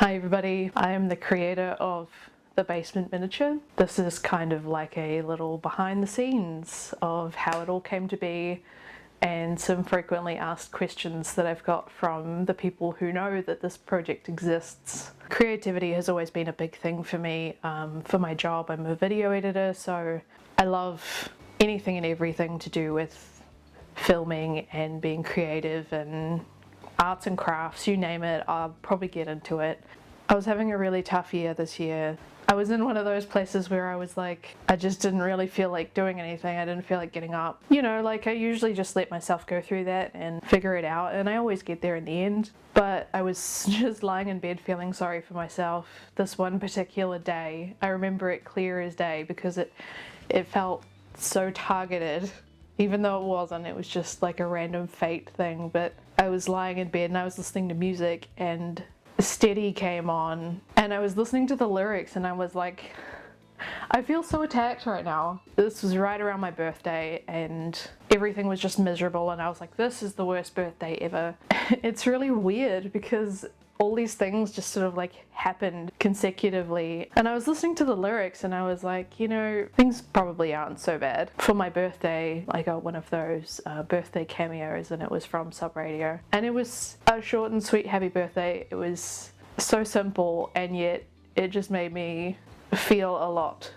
Hi everybody, I am the creator of the Basement Miniature. This is kind of like a little behind the scenes of how it all came to be and some frequently asked questions that I've got from the people who know that this project exists. Creativity has always been a big thing for me. For my job, I'm a video editor, so I love anything and everything to do with filming and being creative and arts and crafts, you name it, I'll probably get into it. I was having a really tough year this year. I was in one of those places where I was like, I just didn't really feel like doing anything. I didn't feel like getting up. You know, like I usually just let myself go through that and figure it out, and I always get there in the end. But I was just lying in bed feeling sorry for myself this one particular day. I remember it clear as day because it felt so targeted. Even though it wasn't, it was just like a random fate thing. But I was lying in bed and I was listening to music and Steady came on and I was listening to the lyrics and I was like, I feel so attacked right now. This was right around my birthday and everything was just miserable and I was like, this is the worst birthday ever. It's really weird because all these things just sort of like happened consecutively, and I was listening to the lyrics and I was like, you know, things probably aren't so bad. For my birthday, I got one of those birthday cameos and it was from Sub Radio, and it was a short and sweet happy birthday. It was so simple and yet it just made me feel a lot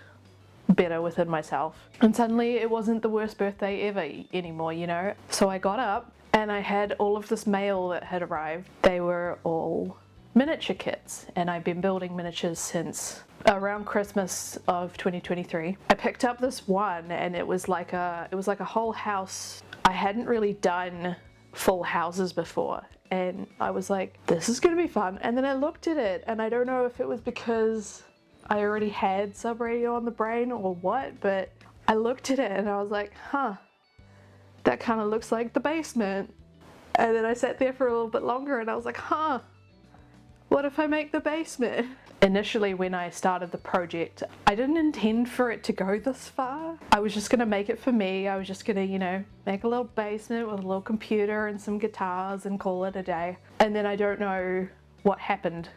better within myself, and suddenly it wasn't the worst birthday ever anymore, you know. So I got up and I had all of this mail that had arrived. They were all miniature kits, and I've been building miniatures since around Christmas of 2023. I picked up this one and it was like a whole house. I hadn't really done full houses before and I was like, this is gonna be fun. And then I looked at it and I don't know if it was because I already had Sub Radio on the brain or what, but I looked at it and I was like, huh, that kind of looks like the basement. And then I sat there for a little bit longer and I was like, huh, what if I make the basement? Initially when I started the project, I didn't intend for it to go this far. I was just gonna make it for me. I was just gonna, you know, make a little basement with a little computer and some guitars and call it a day. And then I don't know what happened.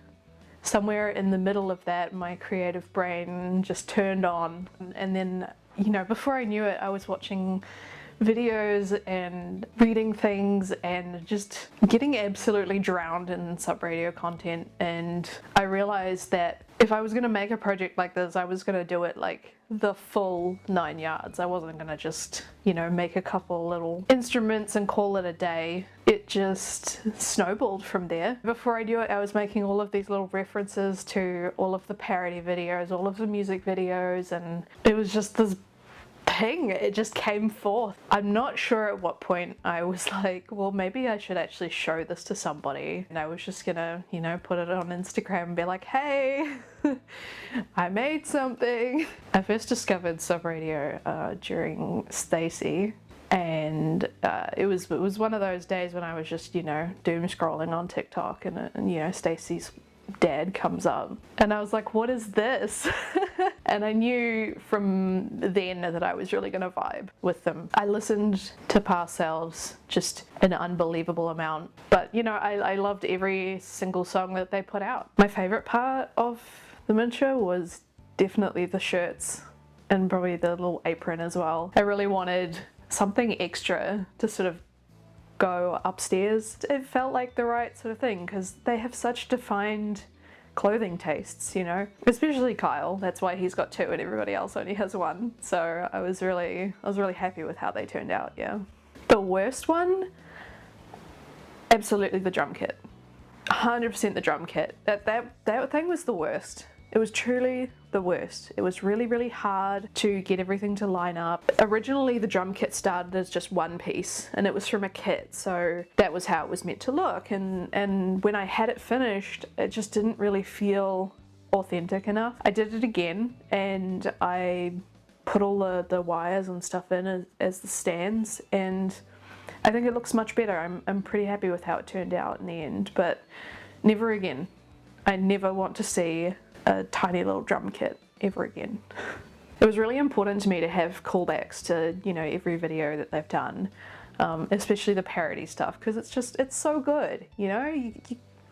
Somewhere in the middle of that, my creative brain just turned on. And then, you know, before I knew it, I was watching videos and reading things and just getting absolutely drowned in Sub Radio content. And I realized that if I was going to make a project like this, I was going to do it like the full 9 yards. I wasn't going to just, you know, make a couple little instruments and call it a day. It just snowballed from there. Before I knew it, I was making all of these little references to all of the parody videos, all of the music videos, and it was just this thing. It just came forth. I'm not sure at what point I was like, well, maybe I should actually show this to somebody. And I was just gonna, you know, put it on Instagram and be like, hey, I made something. I first discovered Sub Radio during Stacey, and it was one of those days when I was just, you know, doom scrolling on TikTok and you know, Stacey's dad comes up and I was like, what is this? And I knew from then that I was really gonna vibe with them. I listened to Past Selves just an unbelievable amount, but you know, I loved every single song that they put out. My favorite part of the miniature was definitely the shirts and probably the little apron as well. I really wanted something extra to sort of go upstairs. It felt like the right sort of thing because they have such defined clothing tastes, you know, especially Kyle. That's why he's got 2 and everybody else only has 1. So I was really happy with how they turned out. Yeah. The worst one, absolutely the drum kit. 100% the drum kit. That thing was the worst. It was truly the worst. It was really hard to get everything to line up. Originally the drum kit started as just one piece and it was from a kit, so that was how it was meant to look, and when I had it finished it just didn't really feel authentic enough. I did it again and I put all the wires and stuff in as the stands, and I think it looks much better. I'm pretty happy with how it turned out in the end, but never again. I never want to see a tiny little drum kit ever again. It was really important to me to have callbacks to, you know, every video that they've done, especially the parody stuff, because it's so good, you know.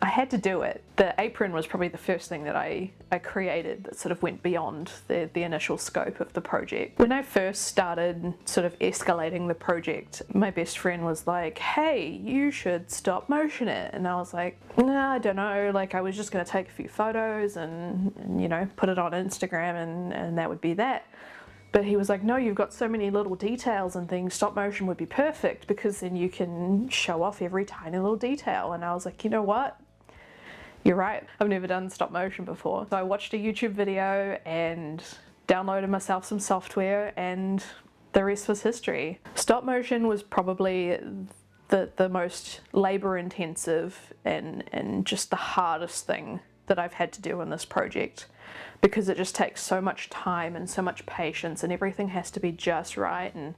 I had to do it. The apron was probably the first thing that I created that sort of went beyond the initial scope of the project. When I first started sort of escalating the project, my best friend was like, hey, you should stop motion it. And I was like, nah, I don't know. Like, I was just going to take a few photos and, you know, put it on Instagram and that would be that. But he was like, no, you've got so many little details and things, stop motion would be perfect because then you can show off every tiny little detail. And I was like, you know what? You're right. I've never done stop motion before. So I watched a YouTube video and downloaded myself some software and the rest was history. Stop motion was probably the most labor intensive and just the hardest thing that I've had to do in this project, because it just takes so much time and so much patience and everything has to be just right. And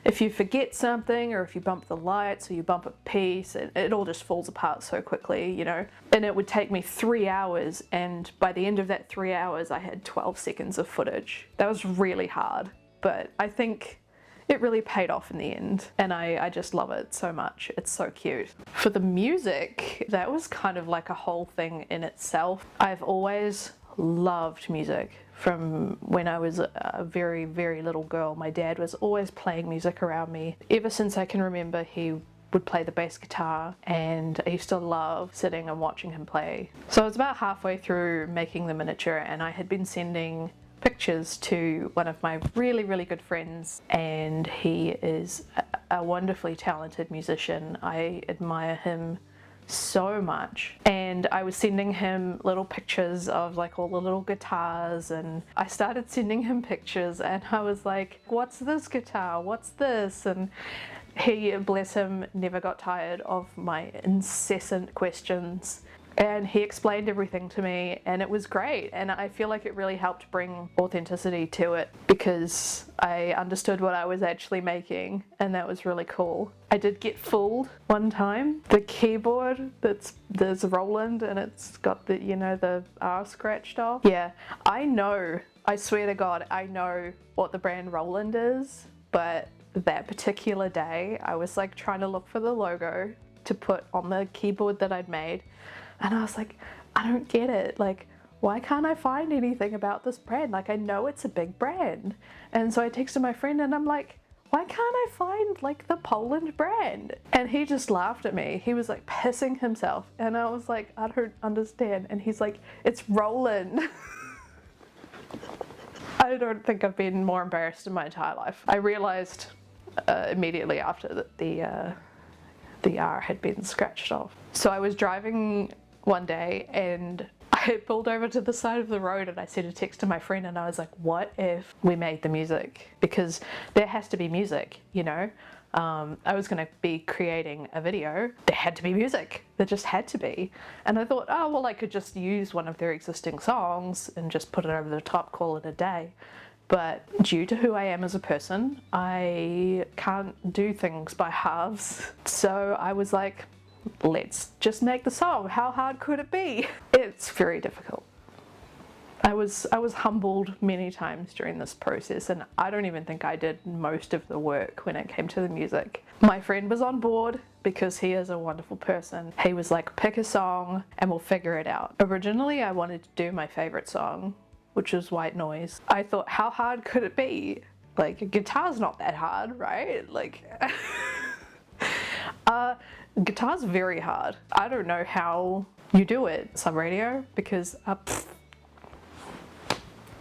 if you forget something or if you bump the lights or you bump a piece, it all just falls apart so quickly, you know. And it would take me 3 hours, and by the end of that 3 hours I had 12 seconds of footage. That was really hard, but I think it really paid off in the end, and I just love it so much. It's so cute. For the music, that was kind of like a whole thing in itself. I've always loved music from when I was a very, very little girl. My dad was always playing music around me. Ever since I can remember, he would play the bass guitar, and I used to love sitting and watching him play. So I was about halfway through making the miniature, and I had been sending pictures to one of my really, really good friends, and he is a wonderfully talented musician. I admire him so much, and I was sending him little pictures of like all the little guitars, and I started sending him pictures and I was like, what's this guitar, what's this? And he, bless him, never got tired of my incessant questions, and he explained everything to me, and it was great. And I feel like it really helped bring authenticity to it because I understood what I was actually making, and that was really cool. I did get fooled one time. The keyboard, there's Roland, and it's got the, you know, the R scratched off. Yeah, I know, I swear to God, I know what the brand Roland is, but that particular day I was like trying to look for the logo to put on the keyboard that I'd made, and I was like, I don't get it. Like, why can't I find anything about this brand? Like, I know it's a big brand. And so I texted my friend and I'm like, why can't I find like the Poland brand? And he just laughed at me. He was like pissing himself. And I was like, I don't understand. And he's like, it's Roland. I don't think I've been more embarrassed in my entire life. I realized immediately after that the R had been scratched off. So I was driving one day and I pulled over to the side of the road and I sent a text to my friend and I was like, what if we made the music? Because there has to be music, you know? I was going to be creating a video. There had to be music. There just had to be. And I thought, oh, well, I could just use one of their existing songs and just put it over the top, call it a day. But due to who I am as a person, I can't do things by halves. So I was like, let's just make the song. How hard could it be? It's very difficult. I was humbled many times during this process, and I don't even think I did most of the work when it came to the music. My friend was on board because he is a wonderful person. He was like, pick a song and we'll figure it out. Originally, I wanted to do my favorite song, which was White Noise. I thought, how hard could it be? Like, guitar's not that hard, right? Like, guitar's very hard. I don't know how you do it, sub radio, because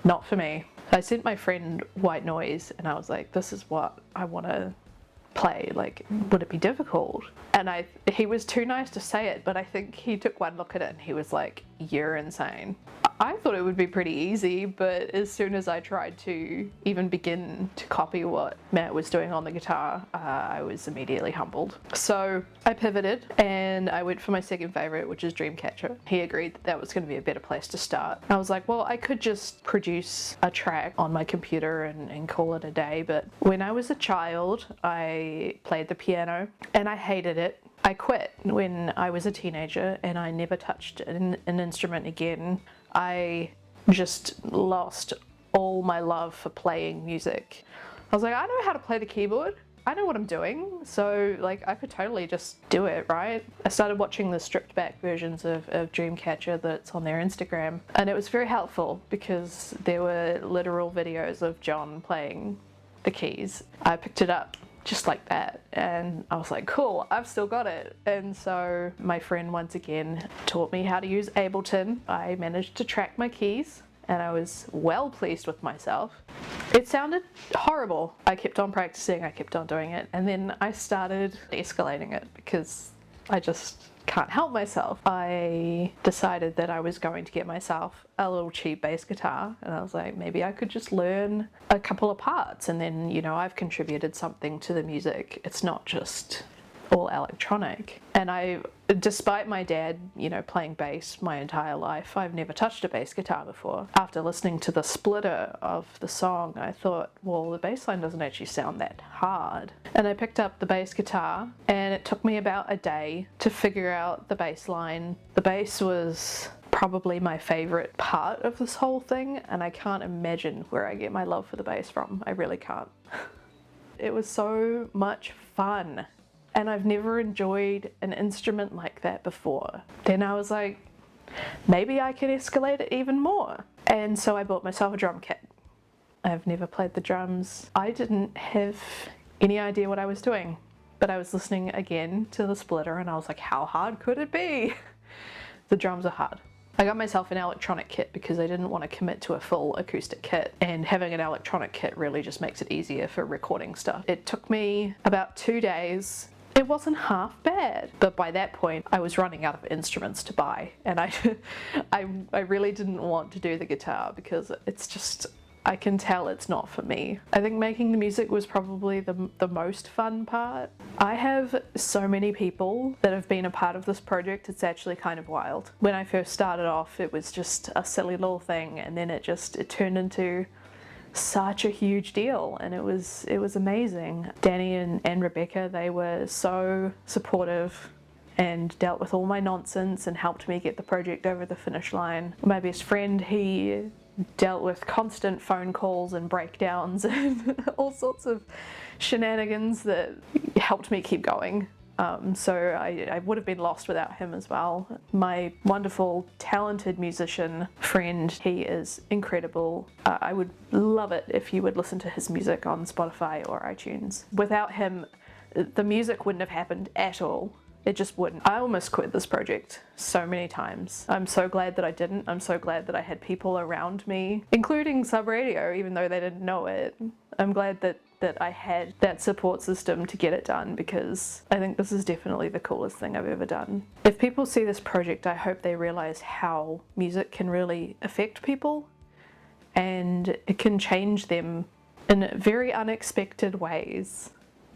not for me. I sent my friend White Noise and I was like, this is what I want to play. Like, would it be difficult? And he was too nice to say it, but I think he took one look at it and he was like, you're insane. I thought it would be pretty easy, but as soon as I tried to even begin to copy what Matt was doing on the guitar, I was immediately humbled. So I pivoted and I went for my second favorite, which is Dreamcatcher. He agreed that that was going to be a better place to start. I was like, well, I could just produce a track on my computer and call it a day. But when I was a child, I played the piano and I hated it. I quit when I was a teenager and I never touched an instrument again. I just lost all my love for playing music. I was like, I know how to play the keyboard, I know what I'm doing, so like I could totally just do it, right? I started watching the stripped back versions of Dreamcatcher that's on their Instagram, and it was very helpful because there were literal videos of John playing the keys. I picked it up just like that and I was like, cool, I've still got it. And so my friend once again taught me how to use Ableton. I managed to track my keys and I was well pleased with myself. It sounded horrible. I kept on practicing, I kept on doing it, and then I started escalating it because I just can't help myself. I decided that I was going to get myself a little cheap bass guitar, and I was like, maybe I could just learn a couple of parts, and then, you know, I've contributed something to the music. It's not just all electronic. And despite my dad, you know, playing bass my entire life, I've never touched a bass guitar before. After listening to the splitter of the song, I thought, well, the bass line doesn't actually sound that hard. And I picked up the bass guitar and it took me about a day to figure out the bass line. The bass was probably my favorite part of this whole thing, and I can't imagine where I get my love for the bass from. I really can't. It was so much fun. And I've never enjoyed an instrument like that before. Then I was like, maybe I can escalate it even more. And so I bought myself a drum kit. I've never played the drums. I didn't have any idea what I was doing, but I was listening again to the splitter and I was like, how hard could it be? The drums are hard. I got myself an electronic kit because I didn't want to commit to a full acoustic kit, and having an electronic kit really just makes it easier for recording stuff. It took me about 2 days. It wasn't half bad, but by that point I was running out of instruments to buy, and I really didn't want to do the guitar because it's just, I can tell it's not for me. I think making the music was probably the most fun part. I have so many people that have been a part of this project, it's actually kind of wild. When I first started off, it was just a silly little thing, and then it turned into such a huge deal, and it was amazing. Danny and Rebecca, they were so supportive and dealt with all my nonsense and helped me get the project over the finish line. My best friend, he dealt with constant phone calls and breakdowns and all sorts of shenanigans that helped me keep going. So I would have been lost without him as well. My wonderful, talented musician friend, he is incredible. I would love it if you would listen to his music on Spotify or iTunes. Without him, the music wouldn't have happened at all. It just wouldn't. I almost quit this project so many times. I'm so glad that I didn't. I'm so glad that I had people around me, including Sub Radio, even though they didn't know it. I'm glad that I had that support system to get it done, because I think this is definitely the coolest thing I've ever done. If people see this project, I hope they realize how music can really affect people, and it can change them in very unexpected ways.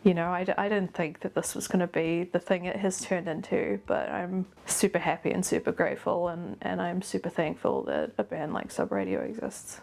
You know, I didn't think that this was going to be the thing it has turned into, but I'm super happy and super grateful, and I'm super thankful that a band like Sub Radio exists.